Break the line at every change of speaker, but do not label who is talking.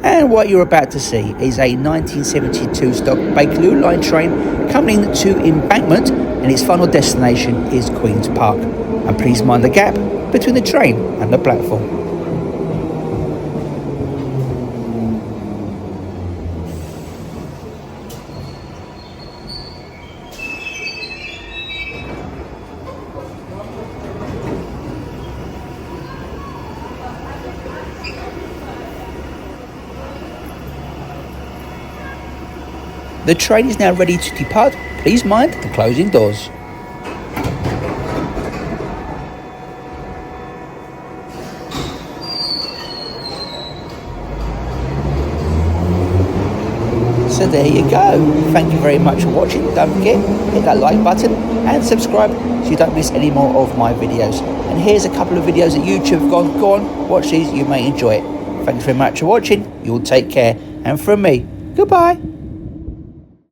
And what you're about to see is a 1972 stock Bakerloo line train coming to Embankment, and its final destination is Queen's Park. And please mind the gap between the train and the platform. The train is now ready to depart. Please mind the closing doors. So there you go. Thank you very much for watching. Don't forget, hit that like button and subscribe so you don't miss any more of my videos. And here's a couple of videos that YouTube have gone. Go on, watch these, you may enjoy it. Thanks very much for watching. You'll take care. And from me, goodbye.